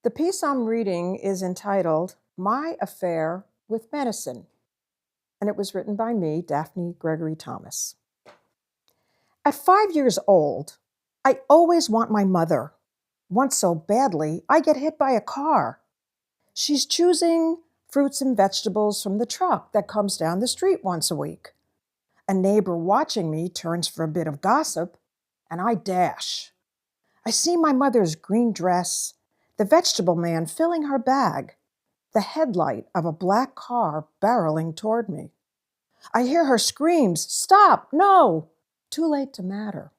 The piece I'm reading is entitled My Affair with Medicine, and it was written by me, Daphne Gregory-Thomas. At 5 years old, I always want my mother. Once so badly, I get hit by a car. She's choosing fruits and vegetables from the truck that comes down the street once a week. A neighbor watching me turns for a bit of gossip, and I dash. I see my mother's green dress, the vegetable man filling her bag, the headlight of a black car barreling toward me. I hear her screams, "Stop, no!" Too late to matter.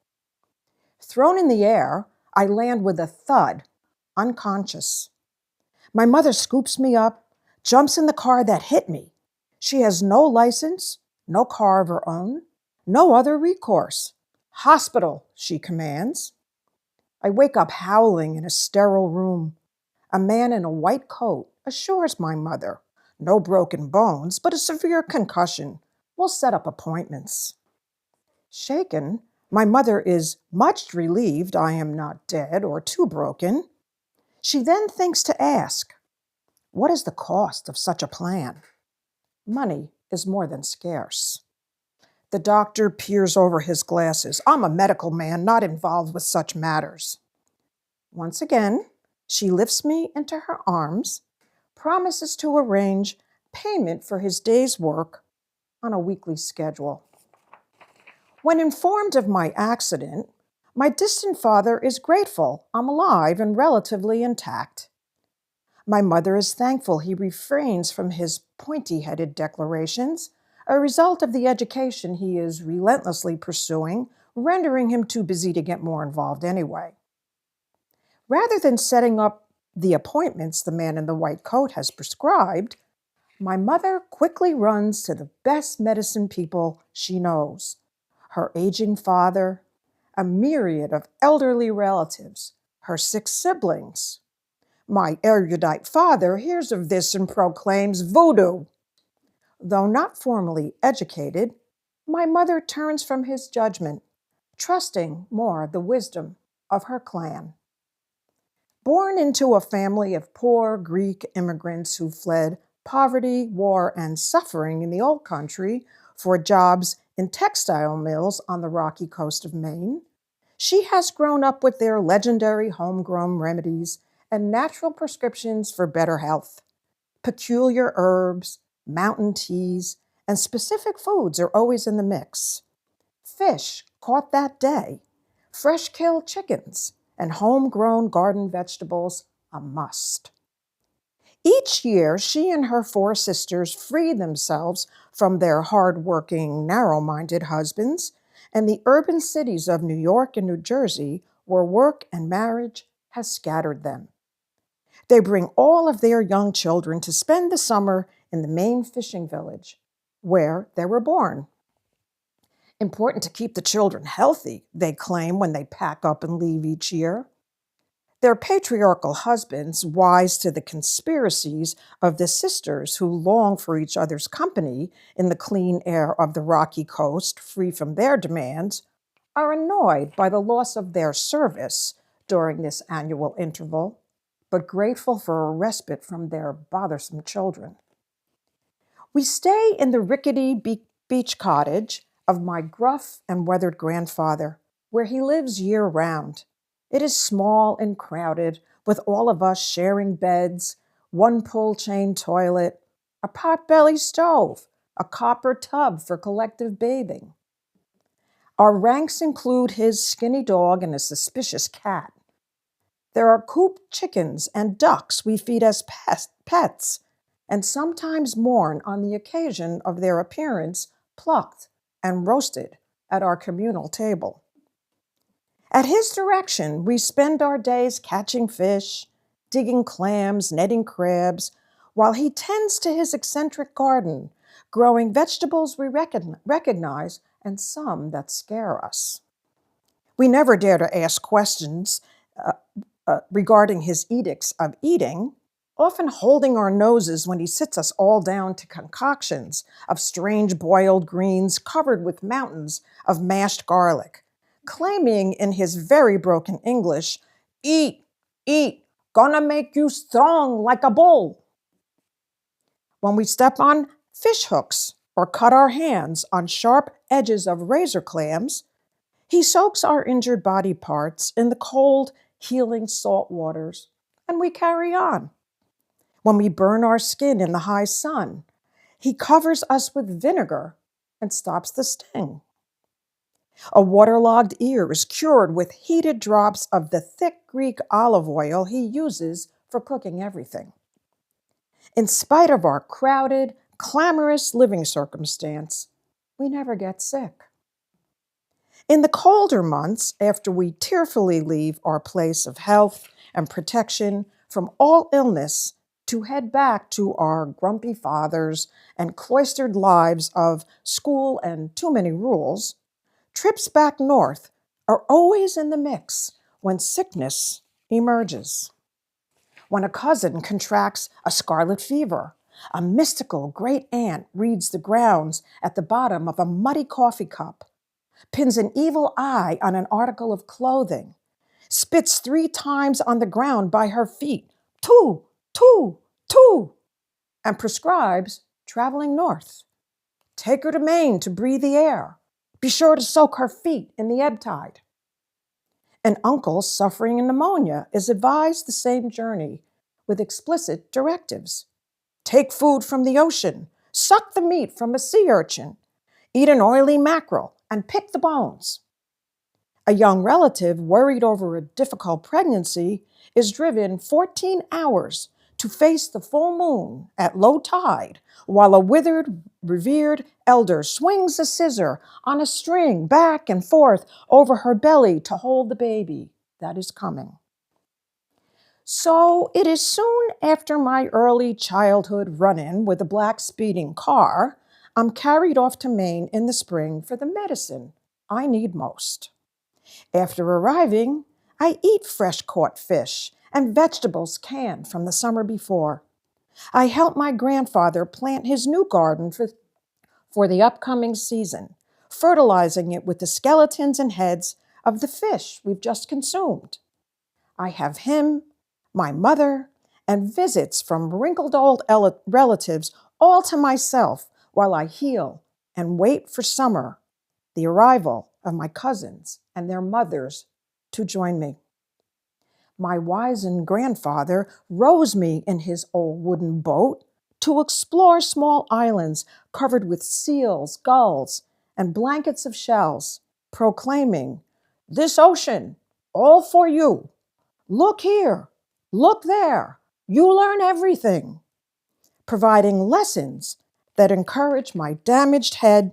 Thrown in the air, I land with a thud, unconscious. My mother scoops me up, jumps in the car that hit me. She has no license, no car of her own, no other recourse. "Hospital," she commands. I wake up howling in a sterile room. A man in a white coat assures my mother, no broken bones, but a severe concussion. We'll set up appointments. Shaken, my mother is much relieved I am not dead or too broken. She then thinks to ask, what is the cost of such a plan? Money is more than scarce. The doctor peers over his glasses. I'm a medical man, not involved with such matters. Once again, she lifts me into her arms, promises to arrange payment for his day's work on a weekly schedule. When informed of my accident, my distant father is grateful I'm alive and relatively intact. My mother is thankful he refrains from his pointy-headed declarations, a result of the education he is relentlessly pursuing, rendering him too busy to get more involved anyway. Rather than setting up the appointments the man in the white coat has prescribed, my mother quickly runs to the best medicine people she knows. Her aging father, a myriad of elderly relatives, her 6 siblings. My erudite father hears of this and proclaims voodoo. Though not formally educated, my mother turns from his judgment, trusting more the wisdom of her clan. Born into a family of poor Greek immigrants who fled poverty, war, and suffering in the old country for jobs in textile mills on the rocky coast of Maine, she has grown up with their legendary homegrown remedies and natural prescriptions for better health. Peculiar herbs, mountain teas, and specific foods are always in the mix. Fish caught that day, fresh-killed chickens, and homegrown garden vegetables, a must. Each year, she and her 4 sisters free themselves from their hard-working, narrow-minded husbands and the urban cities of New York and New Jersey, where work and marriage has scattered them. They bring all of their young children to spend the summer in the Maine fishing village, where they were born. Important to keep the children healthy, they claim when they pack up and leave each year. Their patriarchal husbands, wise to the conspiracies of the sisters who long for each other's company in the clean air of the rocky coast, free from their demands, are annoyed by the loss of their service during this annual interval, but grateful for a respite from their bothersome children. We stay in the rickety beach cottage of my gruff and weathered grandfather, where he lives year-round. It is small and crowded, with all of us sharing beds, one pull-chain toilet, a pot-belly stove, a copper tub for collective bathing. Our ranks include his skinny dog and a suspicious cat. There are cooped chickens and ducks we feed as pets, and sometimes mourn on the occasion of their appearance plucked and roasted at our communal table. At his direction, we spend our days catching fish, digging clams, netting crabs, while he tends to his eccentric garden, growing vegetables we recognize and some that scare us. We never dare to ask questions regarding his edicts of eating, often holding our noses when he sits us all down to concoctions of strange boiled greens covered with mountains of mashed garlic, claiming in his very broken English, "Eat, eat, Gonna make you strong like a bull. When we step on fish hooks or cut our hands on sharp edges of razor clams, he soaks our injured body parts in the cold, healing salt waters, and we carry on. When we burn our skin in the high sun, he covers us with vinegar and stops the sting. A waterlogged ear is cured with heated drops of the thick Greek olive oil he uses for cooking everything. In spite of our crowded, clamorous living circumstance, we never get sick. In the colder months, after we tearfully leave our place of health and protection from all illness to head back to our grumpy fathers and cloistered lives of school and too many rules, trips back north are always in the mix when sickness emerges. When a cousin contracts a scarlet fever, a mystical great aunt reads the grounds at the bottom of a muddy coffee cup, pins an evil eye on an article of clothing, spits 3 times on the ground by her feet, two, two, two, and prescribes traveling north. Take her to Maine to breathe the air. Be sure to soak her feet in the ebb tide. An uncle suffering pneumonia is advised the same journey with explicit directives. Take food from the ocean, suck the meat from a sea urchin, eat an oily mackerel, and pick the bones. A young relative worried over a difficult pregnancy is driven 14 hours to face the full moon at low tide while a withered, revered elder swings a scissor on a string back and forth over her belly to hold the baby that is coming. So it is soon after my early childhood run-in with a black speeding car, I'm carried off to Maine in the spring for the medicine I need most. After arriving, I eat fresh-caught fish and vegetables canned from the summer before. I help my grandfather plant his new garden for the upcoming season, fertilizing it with the skeletons and heads of the fish we've just consumed. I have him, my mother, and visits from wrinkled old relatives all to myself while I heal and wait for summer, the arrival of my cousins and their mothers to join me. My wizened grandfather rows me in his old wooden boat to explore small islands covered with seals, gulls, and blankets of shells, proclaiming, "This ocean, all for you. Look here, look there, you learn everything," providing lessons that encourage my damaged head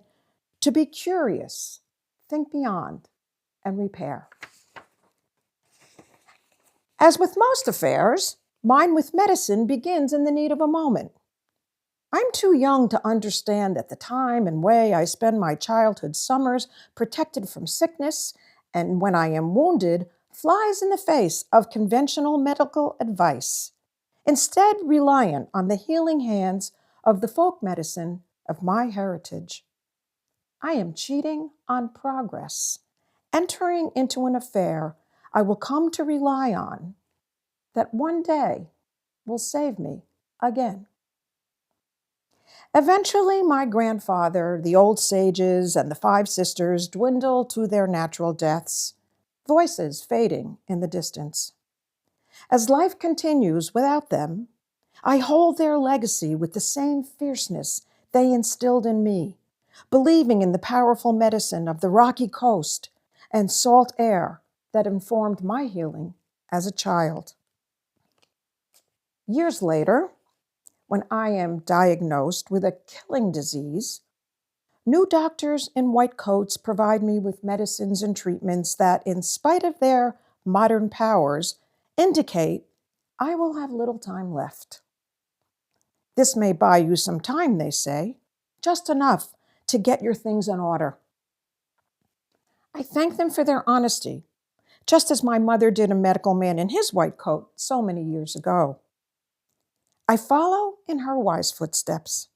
to be curious, think beyond, and repair. As with most affairs, mine with medicine begins in the need of a moment. I'm too young to understand that the time and way I spend my childhood summers protected from sickness, and when I am wounded, flies in the face of conventional medical advice, instead reliant on the healing hands of the folk medicine of my heritage. I am cheating on progress, entering into an affair I will come to rely on that one day will save me again. Eventually, my grandfather, the old sages, and the 5 sisters dwindle to their natural deaths, voices fading in the distance. As life continues without them, I hold their legacy with the same fierceness they instilled in me, believing in the powerful medicine of the rocky coast and salt air that informed my healing as a child. Years later, when I am diagnosed with a killing disease, new doctors in white coats provide me with medicines and treatments that, in spite of their modern powers, indicate I will have little time left. This may buy you some time, they say, just enough to get your things in order. I thank them for their honesty, just as my mother did a medical man in his white coat so many years ago. I follow in her wise footsteps,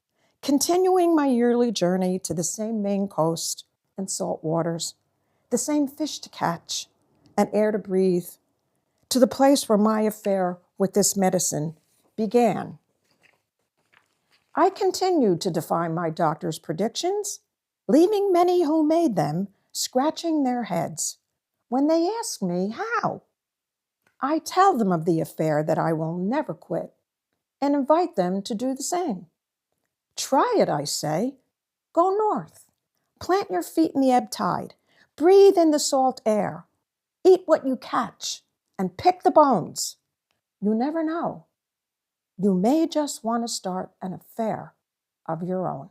continuing my yearly journey to the same Maine coast and salt waters, the same fish to catch and air to breathe, to the place where my affair with this medicine began. I continued to defy my doctor's predictions, leaving many who made them scratching their heads. When they ask me how, I tell them of the affair that I will never quit and invite them to do the same. Try it, I say. Go north. Plant your feet in the ebb tide. Breathe in the salt air. Eat what you catch and pick the bones. You never know. You may just want to start an affair of your own.